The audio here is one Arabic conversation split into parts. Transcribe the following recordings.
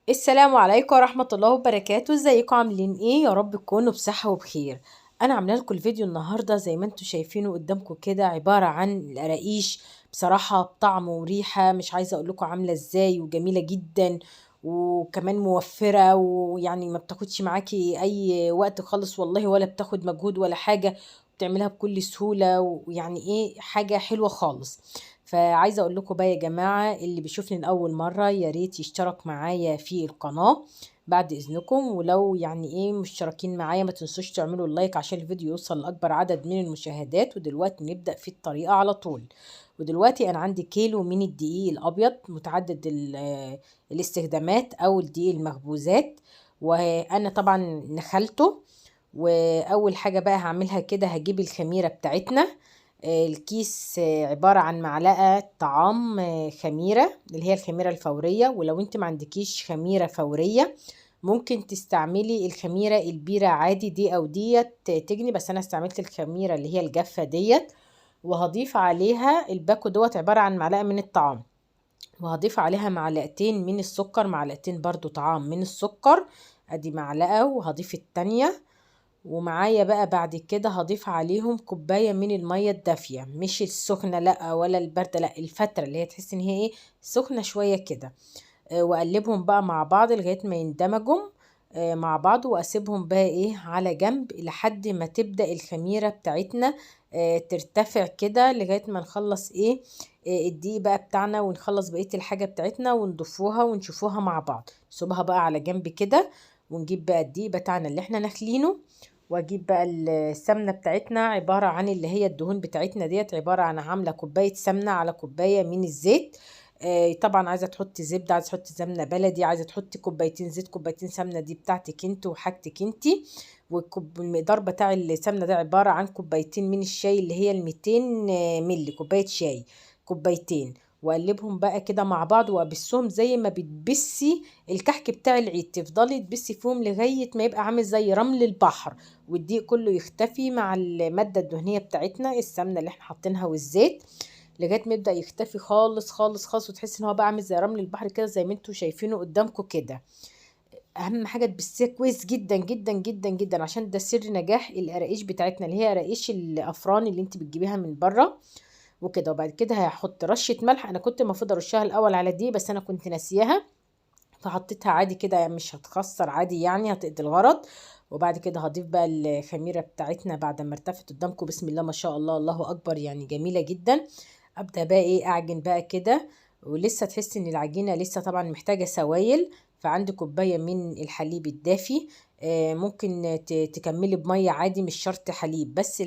السلام عليكم ورحمة الله وبركاته. ازيكم عاملين ايه؟ يا رب تكونوا بصحة وبخير. انا عامله لكم الفيديو النهارده زي ما انتم شايفينه قدامكم كده، عبارة عن القراقيش. بصراحة بطعم وريحة مش عايزة اقول لكم عاملة ازاي، وجميلة جدا وكمان موفرة، ويعني ما بتاخدش معاكي اي وقت خالص والله، ولا بتاخد مجهود ولا حاجة. بتعملها بكل سهولة، ويعني ايه، حاجة حلوة خالص. فعايزه اقول لكم بقى يا جماعه، اللي بيشوفني لاول مره يا ريت يشترك معايا في القناه بعد اذنكم. ولو يعني ايه مشتركين معايا، ما تنسوش تعملوا اللايك عشان الفيديو يوصل لاكبر عدد من المشاهدات. ودلوقتي نبدا في الطريقه على طول. ودلوقتي انا عندي كيلو من الدقيق الابيض متعدد الاستخدامات، او الدقيق المخبوزات. وانا طبعا نخلته. واول حاجه بقى هعملها كده، هجيب الخميره بتاعتنا. الكيس عبارة عن معلقة طعام خميرة، اللي هي الخميرة الفورية. ولو انت ما عندكيش خميرة فورية، ممكن تستعملي الخميرة البيرة عادي، دي او ديت تجني. بس انا استعملت الخميرة اللي هي الجافة ديت. وهضيف عليها الباكو دوت، عبارة عن معلقة من الطعام. وهضيف عليها معلقتين من السكر، معلقتين برضو طعام من السكر. ادي معلقة وهضيف التانية. ومعايا بقى بعد كده هضيف عليهم كوباية من المية الدافية، مش السخنة لا، ولا الباردة لا، الفترة اللي هي تحس ان هي ايه، سخنة شوية كده. واقلبهم بقى مع بعض لغاية ما يندمجوا مع بعض. واسيبهم بقى ايه على جنب لحد ما تبدأ الخميرة بتاعتنا ترتفع كده، لغاية ما نخلص ايه الدقيق بقى بتاعنا، ونخلص بقية الحاجة بتاعتنا ونضيفوها ونشوفوها مع بعض. نسيبها بقى على جنب كده. ونجيب بقى الدقيق بتاعنا اللي احنا نخلينه. واجيب بقى السمنة بتاعتنا، عبارة عن اللي هي الدهون بتاعتنا ديت، عبارة عن عاملة كوباية سمنة على كوباية من الزيت. طبعا عايزة تحطي زبدة، عايزة تحطي سمنة بلدي، عايزة تحطي كوبايتين زيت كوبايتين سمنة، دي بتاعتك انت وحاجتك انت. والمقدار بتاع السمنة ده عبارة عن كوبايتين من الشاي، اللي هي 200 ملي كوباية شاي، كوبايتين. واقلبهم بقى كده مع بعض، وابسهم زي ما بتبسي الكحك بتاع العيد، تفضلي تبسي فيهم لغاية ما يبقى عامل زي رمل البحر. والدقيق كله يختفي مع المادة الدهنية بتاعتنا، السمنة اللي احنا حاطينها والزيت، لغاية ما يبدأ يختفي خالص خالص خالص، وتحس ان هو بقى عامل زي رمل البحر كده، زي ما انتوا شايفينه قدامكم كده. اهم حاجة تبسيه كويس جدا جدا جدا جدا، عشان ده سر نجاح القراقيش بتاعتنا، اللي هي قراقيش الافران اللي انت بتجيبيها من بره وكده. وبعد كده هحط رشة ملح. انا كنت المفروض ارشها الاول على دي، بس انا كنت ناسياها، فحطيتها عادي كده، مش هتخسر، عادي يعني هتقضي الغرض. وبعد كده هضيف بقى الخميرة بتاعتنا بعد ما ارتفت قدامكم. بسم الله ما شاء الله، الله اكبر، يعني جميلة جدا. ابدا بقى ايه، اعجن بقى كده. ولسه تحسي ان العجينة لسه طبعا محتاجة سوائل. فعندي كوباية من الحليب الدافي. ممكن تكملي بمية عادي، مش شرط حليب، بس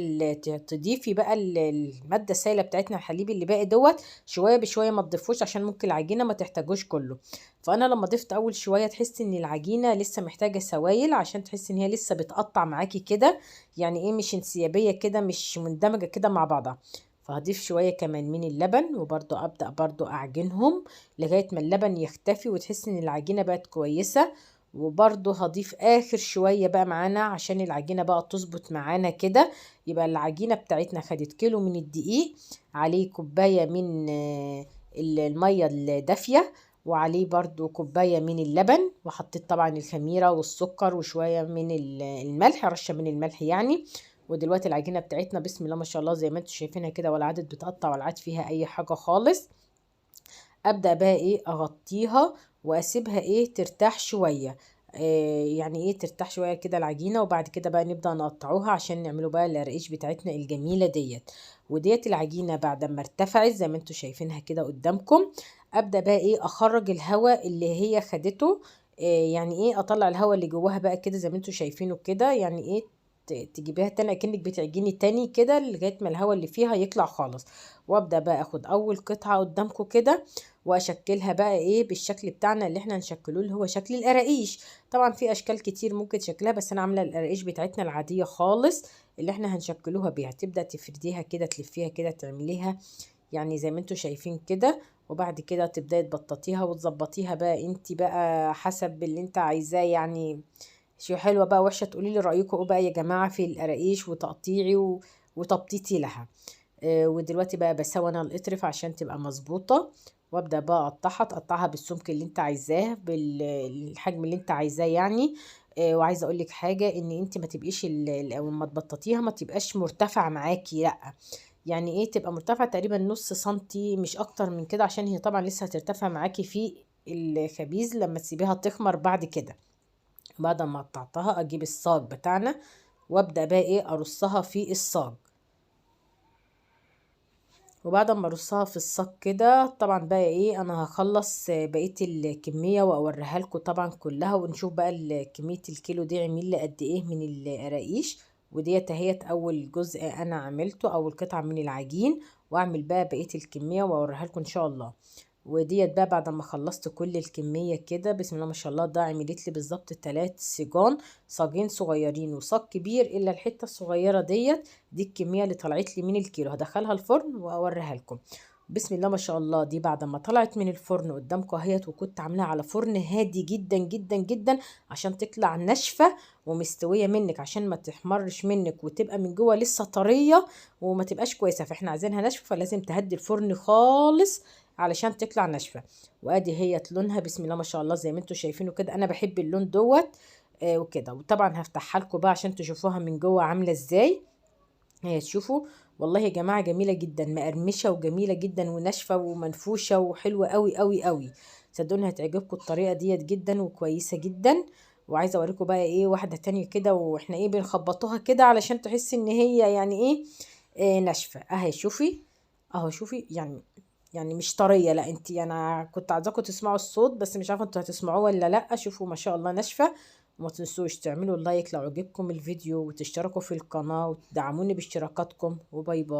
تضيفي بقى المادة السائلة بتاعتنا، الحليب اللي باقي دوت شوية بشوية، ما تضيفوش عشان ممكن العجينة ما تحتاجوش كله. فانا لما ضفت اول شويه، تحسي ان العجينه لسه محتاجه سوائل، عشان تحسي ان هي لسه بتقطع معاكي كده، يعني ايه، مش انسيابيه كده، مش مندمجه كده مع بعضها. فهضيف شويه كمان من اللبن، وبرضو ابدا برضو اعجنهم لغايه ما اللبن يختفي، وتحسي ان العجينه بقت كويسه. وبرضو هضيف اخر شويه بقى معانا عشان العجينه بقى تظبط معانا كده. يبقى العجينه بتاعتنا خدت كيلو من الدقيق، عليه كوبايه من الميه الدافيه، وعليه برضو كوباية من اللبن. وحطيت طبعا الخميرة والسكر وشوية من الملح، رشة من الملح يعني. ودلوقتي العجينة بتاعتنا بسم الله ما شاء الله زي ما انتم شايفينها كده، ولا عادت بتقطع ولا عاد فيها اي حاجة خالص. ابدأ بقى ايه اغطيها، واسيبها ايه ترتاح شوية. يعني ايه ترتاح شوية كده العجينة. وبعد كده بقى نبدأ نقطعوها عشان نعملوا بقى الرقيش بتاعتنا الجميلة ديت. وديت العجينة بعد ما ارتفعت زي ما انتوا شايفينها كده قدامكم، ابدأ بقى ايه اخرج الهواء اللي هي خدته. يعني ايه اطلع الهواء اللي جواها بقى كده زي ما انتوا شايفينه كده، يعني ايه تجيبيها تاني كأنك بتعجني تاني كده لغاية ما الهواء اللي فيها يطلع خالص. وابدأ بقى اخد اول قطعة قدامكم كده، واشكلها بقى ايه بالشكل بتاعنا اللي احنا هنشكله، اللي هو شكل القراقيش. طبعا في اشكال كتير ممكن تشكلها، بس انا عامله القراقيش بتاعتنا العاديه خالص اللي احنا هنشكلوها بيها. تبدا تفرديها كده، تلفيها كده، تعمليها يعني زي ما انتوا شايفين كده. وبعد كده تبداي تبططيها وتظبطيها بقى انت بقى حسب اللي انت عايزاه يعني. شو حلوه بقى وحشه، تقولي لي رايكم ايه بقى يا جماعه في القراقيش وتقطيعي وتبطيطي لها. ودلوقتي بقى بسوي انا القطرف عشان تبقى مظبوطه. وابدا بقى تقطعها بالسمك اللي انت عايزاه، بالحجم اللي انت عايزاه يعني. وعايزه اقول لك حاجه، ان انت ما تبقيش لما تبططيها ما تبقاش مرتفعه معاكي، لا، يعني ايه، تبقى مرتفعه تقريبا نص سنتي مش اكتر من كده، عشان هي طبعا لسه هترتفع معاكي في الخبيز لما تسيبيها تخمر بعد كده. بعد ما قطعتها اجيب الصاج بتاعنا، وابدا بقى ايه ارصها في الصاج. وبعد ما ارصها في الصاج كده، طبعا بقى ايه، انا هخلص بقيه الكميه واوريها لكم طبعا كلها، ونشوف بقى كميه الكيلو دي عمل لي قد ايه من القراقيش. وديت اهيت اول جزء انا عملته، اول قطعه من العجين. واعمل بقى بقيه الكميه واوريها لكم ان شاء الله. وديت بقى بعد ما خلصت كل الكمية كده، بسم الله ما شاء الله، ده عملت لي بالظبط 3 سيجان، صاجين صغيرين وصاج كبير، الا الحتة الصغيرة ديت، دي الكمية اللي طلعت لي من الكيلو. هدخلها الفرن واوريها لكم. بسم الله ما شاء الله، دي بعد ما طلعت من الفرن قدامكم اهيت، وكنت عاملاها على فرن هادي جدا جدا جدا، عشان تطلع ناشفة ومستوية منك، عشان ما تحمرش منك وتبقى من جوه لسه طرية وما تبقاش كويسة. فاحنا عايزينها ناشفة، فلازم تهدي الفرن خالص علشان تطلع ناشفه. وادي هي لونها بسم الله ما شاء الله زي ما انتم شايفينه كده، انا بحب اللون دوت. وكده، وطبعا هفتحها لكم بقى عشان تشوفوها من جوه عامله ازاي. هي تشوفوا، والله يا جماعه جميله جدا، مقرمشه وجميله جدا وناشفه ومنفوشه وحلوه قوي قوي قوي. صدقوني هتعجبكم الطريقه ديت جدا وكويسه جدا. وعايزه اوريكم بقى ايه واحده تانية كده، واحنا ايه بنخبطوها كده علشان تحسي ان هي يعني ايه، ناشفه اهي. شوفي اهو، شوفي يعني مش طريه، لا انت، انا كنت عايزاكم تسمعوا الصوت بس مش عارفه انتوا هتسمعوه ولا لا. شوفوا ما شاء الله ناشفه. وما تنسوش تعملوا اللايك لو عجبكم الفيديو، وتشتركوا في القناه وتدعموني باشتراكاتكم، وباي باي.